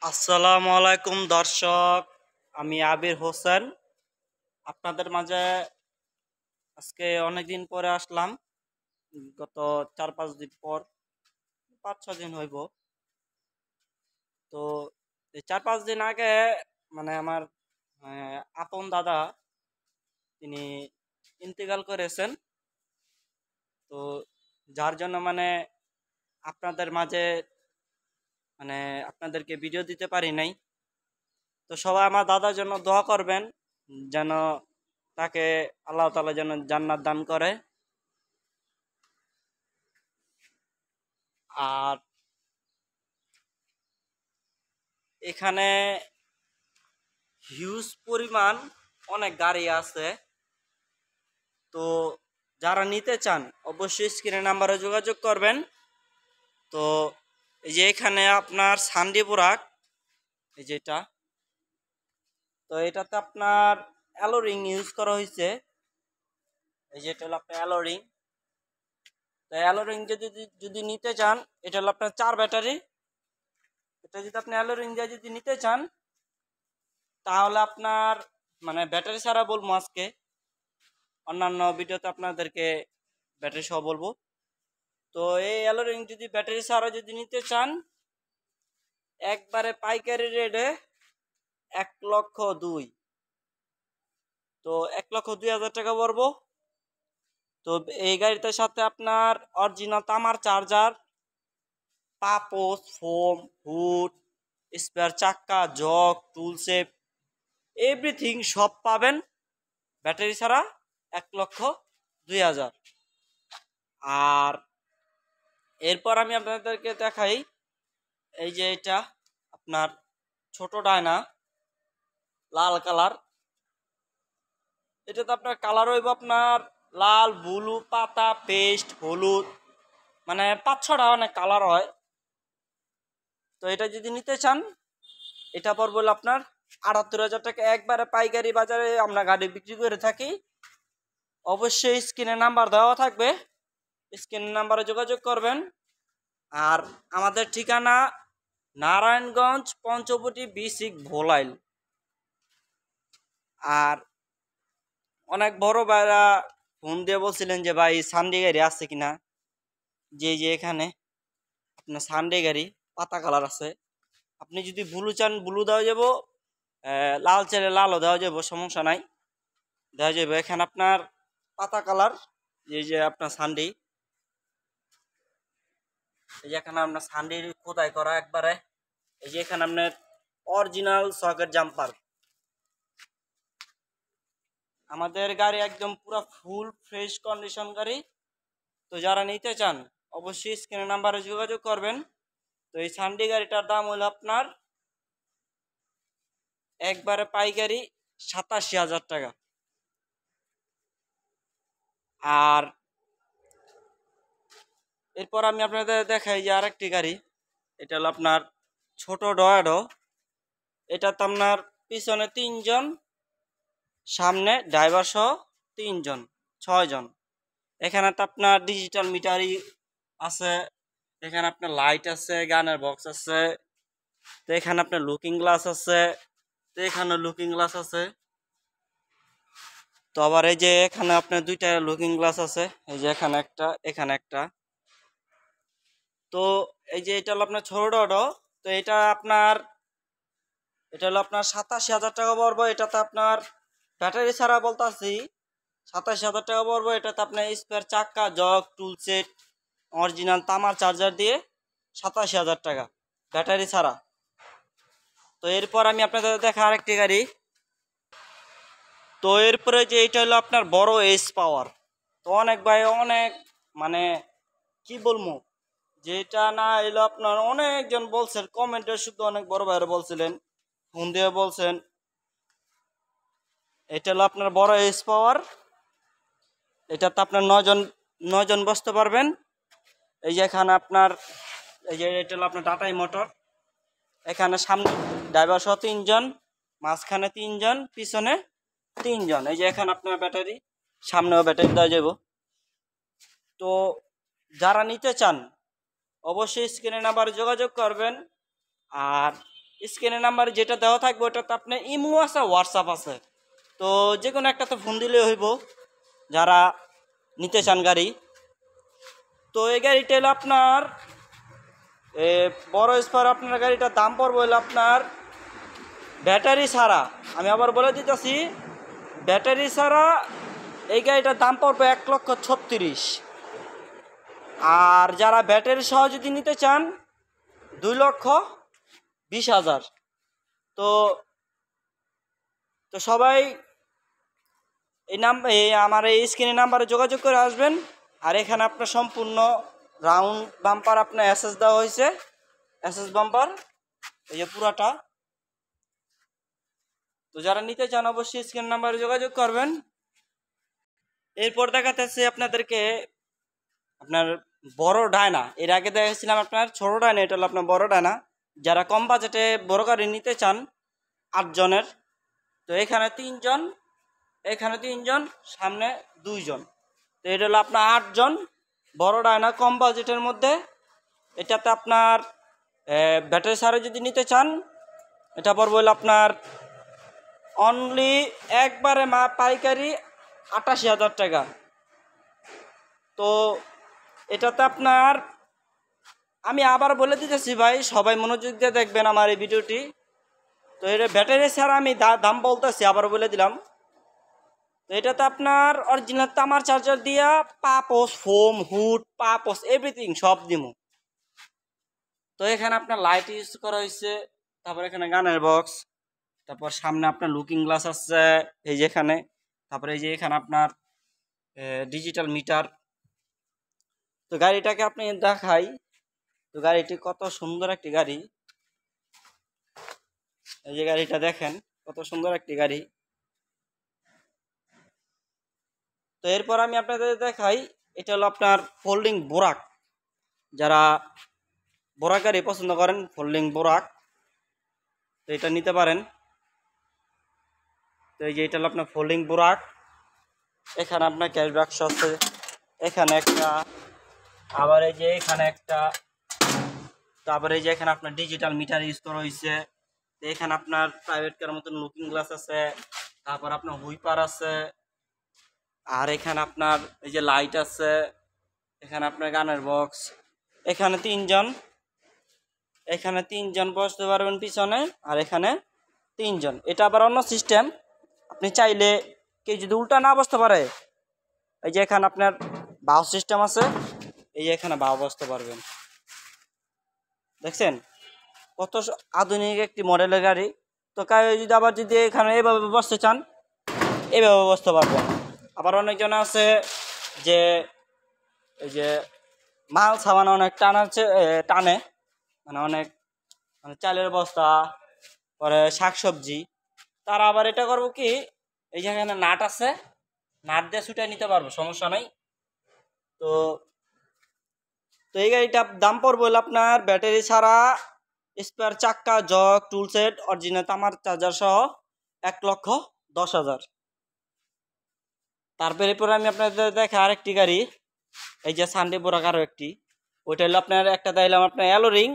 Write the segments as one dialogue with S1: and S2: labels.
S1: আসসালামু আলাইকুম দর্শক, আমি আবির হোসেন আপনাদের মাঝে আজকে অনেক দিন পরে আসলাম। গত 4-5 দিন পর, 5-6 দিন হইব। তো এই 4-5 দিন আগে মানে আমার আপন দাদা তিনি ইন্তেকাল করেছেন। তো যার জন্য আপনাদের মাঝে আপনাদেরকে ভিডিও দিতে পারি নাই। তো সবাই আমার দাদার জন্য দোয়া করবেন, যেন তাকে আল্লাহ তাআলা যেন জান্নাত দান করে। আর এখানে হিউজ পরিমাণ অনেক গাড়ি আছে। তো যারা নিতে চান অবশ্যই স্ক্রিনে নাম্বারে যোগাযোগ করবেন। তো এই যে এখানে আপনার সান্ডি বুরাক, এই যেটা, তো এটাতে আপনার অ্যালোরিং ইউজ করা হয়েছে। এই যেটা হলো আপনার অ্যালোরিং। তো অ্যালোরিং যদি যদি নিতে চান, এটা হলো আপনার 4 ব্যাটারি। এটা যদি আপনি অ্যালোরিং দিয়ে যদি নিতে চান, তাহলে আপনার ব্যাটারি ছাড়া বলবো আজকে, অন্যান্য ভিডিওতে আপনাদেরকে ব্যাটারি সহ বলবো। তো এই অ্যালোরিং যদি ব্যাটারি ছাড়া যদি নিতে চান, একবারে পাইকারি রেটে 1,02,000। তো 1,02,000 টাকা পড়বো। তো এই গাড়িটার সাথে আপনার অরিজিনাল তামার চার্জার, পাপোস, ফোম, হুড, স্পেয়ার চাক্কা, জগ, টুলসেপ, এভরিথিং সব পাবেন ব্যাটারি ছাড়া 1,02,000। আর এরপর আমি আপনাদেরকে দেখাই, এই যে এটা আপনার ছোট ডায়না, লাল কালার। এটাতে আপনার কালার হইব আপনার লাল, ব্লু, পাতা, পেস্ট, হলুদ, 5-6টা অনেক কালার হয়। তো এটা যদি নিতে চান, এটা পড়বে হলো আপনার 78,000 টাকা। একবারে পাইকারি বাজারে আমরা গাড়ি বিক্রি করে থাকি। অবশ্যই স্ক্রিনে নাম্বার দেওয়া থাকবে, স্ক্রিনের নাম্বারে যোগাযোগ করবেন। আর আমাদের ঠিকানা নারায়ণগঞ্জ, পঞ্চবটি, B6 ভোলাইল। আর অনেক বড় ভাইরা ফোন দিয়ে বলছিলেন যে ভাই সানডে গাড়ি আছে কিনা। যে এখানে আপনার সানডে গাড়ি পাতা কালার আছে। আপনি যদি ব্লু চান ব্লু দেওয়া যাব, লাল চাইলে লালও দেওয়া যাব, সমস্যা নাই, দেওয়া যাবে। এখানে আপনার পাতা কালার, এই যে আপনার সানডে, এই যে এখানে আপনার সানডে খোদাই করা একবারে। এই যে এখানে আপনার অরিজিনাল সকেট জাম্পার। আমাদের গাড়ি একদম পুরো ফুল ফ্রেশ কন্ডিশন গাড়ি। তো যারা নিতে চান অবশ্যই স্ক্রিনের নাম্বারে যোগাযোগ করবেন। তো এই সানডে গাড়িটার দাম হলো আপনার একবারে পাইকারি 87,000 টাকা। আর এরপর আমি আপনাদের দেখাই যে আরেকটি গাড়ি, এটা হলো আপনার ছোট ডয়াডো। এটাতে আপনার পিছনে 3 জন, সামনে ড্রাইভার সহ 3 জন, 6 জন। এখানে তো আপনার ডিজিটাল মিটারই আছে, এখানে আপনার লাইট আছে, গানের বক্স আছে, তো এখানে আপনার লুকিং গ্লাস আছে, তো এখানে লুকিং গ্লাস আছে। তো আবার এই যে এখানে আপনার 2টা লুকিং গ্লাস আছে, এই যে এখানে একটা, এখানে একটা। তো এই যে এটা হলো আপনার ছোট অটো। তো এটা হলো আপনার 87,000 টাকা পড়বো। এটাতে আপনার ব্যাটারি ছাড়া বলতেছি 27,000 টাকা পড়বো। এটাতে আপনার স্পেয়ার চাক্কা, জগ, টুল সেট, অরিজিনাল তামার চার্জার দিয়ে 87,000 টাকা ব্যাটারি ছাড়া। তো এরপর আমি আপনাদের দেখা আরেকটি গাড়ি। তো এরপরে যে এটা হলো আপনার বড় এস পাওয়ার। তো অনেক ভাই অনেক কি বলবো, যেটা না এলো আপনার অনেকজন বলছেন কমেন্টে, শুধু অনেক বড় ভাইরা বলছিলেন, ফোন দিয়ে বলছেন। এটা হলো আপনার বড় এস পাওয়ার। এটাতে আপনার 9 জন বসতে পারবেন। এই যে এখানে আপনার, এই যে এটা হলো আপনার টাটাই মোটর। এখানে সামনে ড্রাইভার সহ 3 জন, মাঝখানে 3 জন, পিছনে 3 জন। এই যে এখানে আপনার ব্যাটারি, সামনেও ব্যাটারি দেওয়া যাব। তো যারা নিতে চান অবশ্যই স্ক্রিনে নাম্বারে যোগাযোগ করবেন। আর স্ক্রিনের নাম্বার যেটা দেওয়া থাকবে ওটাতে আপনার ইমো আছে, হোয়াটসঅ্যাপ আছে। তো যে কোনো একটাতে ফোন দিলে হইব যারা নিতে চান গাড়ি। তো এই গাড়িটা হলো আপনার বড় স্পার, আপনার গাড়িটার দাম পড়বে হলো আপনার ব্যাটারি ছাড়া, আমি আবার বলে দিতেছি, ব্যাটারি ছাড়া এই গাড়িটার দাম পড়বে 1,36,000। আর যারা ব্যাটারি সহ যদি নিতে চান 2,20,000। তো তো সবাই এই আমার এই স্ক্রিনের নাম্বারে যোগাযোগ করে আসবেন। আর এখানে আপনার সম্পূর্ণ রাউন্ড বাম্পার আপনার অ্যাসেস দেওয়া হয়েছে, অ্যাসেস বাম্পার এই যে পুরাটা। তো যারা নিতে চান অবশ্যই স্ক্রিন নাম্বারে যোগাযোগ করবেন। এরপর দেখাতেছে আপনাদেরকে আপনার বড় ডায়না। এর আগে দেখেছিলাম আপনার ছোট ডায়না, এটা হলো আপনার বড় ডায়না। যারা কম বাজেটে বড় গাড়ি নিতে চান 8 জনের, তো এখানে 3 জন, এখানে 3 জন, সামনে 2 জন, তো এটা হলো আপনার 8 জন বড় ডায়না কম বাজেটের মধ্যে। এটাতে আপনার ব্যাটারি সারে যদি নিতে চান এটা পড়বে হলো আপনার অনলি একবারে পাইকারি 88,000 টাকা। তো এটাতে আপনার আমি আবার বলে দিতেছি ভাই, সবাই মনোযোগ দিয়ে দেখবেন আমার এই ভিডিওটি। তো এটা ব্যাটারি ছাড়া আমি দাম বলতেছি, আবার বলে দিলাম। তো এটাতে আপনার অরিজিনাল তামার চার্জার দিয়া পাপোস, ফোম, হুড, পাপোস এভরিথিং সব দিমু। তো এখানে আপনার লাইট ইউজ করা হয়েছে, তারপর এখানে গানের বক্স, তারপর সামনে আপনার লুকিং গ্লাস আছে এই যে এখানে, তারপরে এই যে এখানে আপনার ডিজিটাল মিটার। তো গাড়িটাকে আপনি দেখাই, তো গাড়িটি কত সুন্দর একটি গাড়ি, এই যে গাড়িটা দেখেন কত সুন্দর একটি গাড়ি। তো এরপর আমি আপনাদের দেখাই, এটা হলো আপনার ফোল্ডিং বোরাক। যারা বোরাক গাড়ি পছন্দ করেন, ফোল্ডিং বোরাক, তো এটা নিতে পারেন। তো এই যে এটা হলো আপনার ফোল্ডিং বোরাক। এখানে আপনার ক্যাশ বাক্স আছে, এখানে একটা, আবার এই যে এখানে একটা, তারপরে এই যে এখানে আপনার ডিজিটাল মিটার ইউজ করা হয়েছে। এখানে আপনার প্রাইভেট কার মতন লুকিং গ্লাস আছে, তারপর আপনার হুইপার আছে, আর এখানে আপনার এই যে লাইট আছে, এখানে আপনার গানের বক্স। এখানে 3 জন, এখানে 3 জন বসতে পারবেন পিছনে, আর এখানে 3 জন। এটা আবার অন্য সিস্টেম, আপনি চাইলে কেউ যদি উল্টা না বসতে পারে, এই যে এখানে আপনার বাউ সিস্টেম আছে, এই যে এখানে বাউ বসতে পারবেন। দেখছেন কত আধুনিক একটি মডেলের গাড়ি। তো যদি আবার যদি এখানে এইভাবে বসতে চান এইভাবে বসতে পারবেন। আবার অনেকজন আছে যে এই যে মাল সামান অনেক টানে, মানে অনেক মানে চালের বস্তা, পরে শাকসবজি, তারা আবার এটা করবো কি, এই যে এখানে নাট আছে, নাট দিয়ে ছুটে নিতে পারবো, সমস্যা নাই। তো তো এই গাড়িটার দাম পড়বে হলো আপনার ব্যাটারি ছাড়া, স্পেয়ার চাক্কা, জগ, টুল সেট, অরিজিনাল তামার চার্জার সহ 1,10,000। তারপরে আমি আপনাদের দেখে আরেকটি গাড়ি, এই যে সানডে বোরাক আরও একটি, ওইটা হলো আপনার একটা দিলাম আপনার অ্যালো রিং,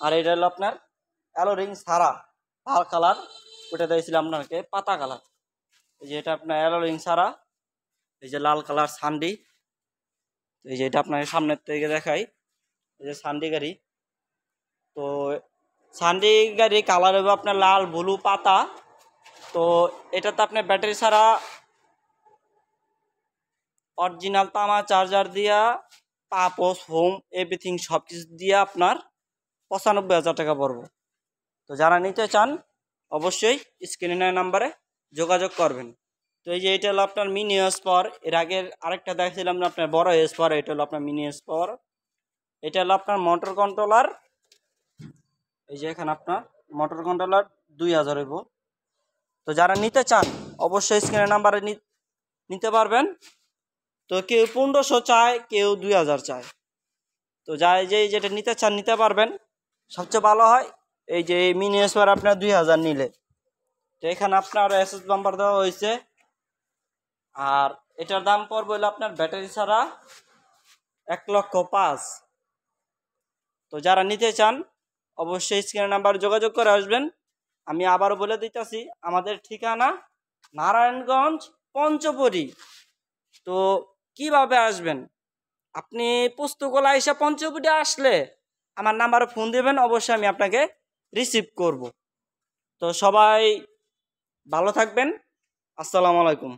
S1: আর এটা হলো আপনার অ্যালো রিং ছাড়া লাল কালার, ওইটা দিয়েছিলাম আপনাকে পাতা কালার। এই যে এটা আপনার অ্যালো রিং ছাড়া, এই যে লাল কালার সানডি। এই যে এটা আপনাকে সামনের থেকে দেখাই, এই যে সানডি গাড়ি। তো সানডি গাড়ি কালার হবে আপনার লাল, ব্লু, পাতা। তো এটাতে আপনার ব্যাটারি ছাড়া অরিজিনাল তামা চার্জার দিয়া পাপোস, হোম এভরিথিং সব কিছু দিয়ে আপনার 95,000 টাকা পড়বে। তো যারা নিতে চান অবশ্যই স্ক্রিনের নাম্বারে যোগাযোগ করবেন। তো এই যে এটা হলো আপনার মিনি স্পর, এর আগের আরেকটা দেখছিলাম না আপনার বড় স্পর, এটা হলো আপনার মিনি স্পর। এটা হলো আপনার মোটর কন্ট্রোলার, এই যে এখানে আপনার মোটর কন্ট্রোলার 2,000 হইব। তো যারা নিতে চান অবশ্যই স্ক্রিনের নাম্বারে নিতে পারবেন। তো কেউ 1500 চায়, কেউ 2,000 চায়। তো যেটা নিতে চান নিতে পারবেন, সবচেয়ে ভালো হয় এই যে মিনি স্পর আপনার 2,000 নিলে। তো এখানে আপনার এসএস বাম্পার দেওয়া হয়েছে, আর এটার দাম পড়বে হলো আপনার ব্যাটারি ছাড়া 1,05,000। তো যারা নিতে চান অবশ্যই স্ক্রিনের নাম্বার যোগাযোগ করে আসবেন। আমি আবারও বলে দিতেছি, আমাদের ঠিকানা নারায়ণগঞ্জ পঞ্চপরি। তো কিভাবে আসবেন? আপনি পুস্তকলা এসে পঞ্চপটি আসলে আমার নাম্বারে ফোন দেবেন, অবশ্যই আমি আপনাকে রিসিভ করব। তো সবাই ভালো থাকবেন। আসসালামু আলাইকুম।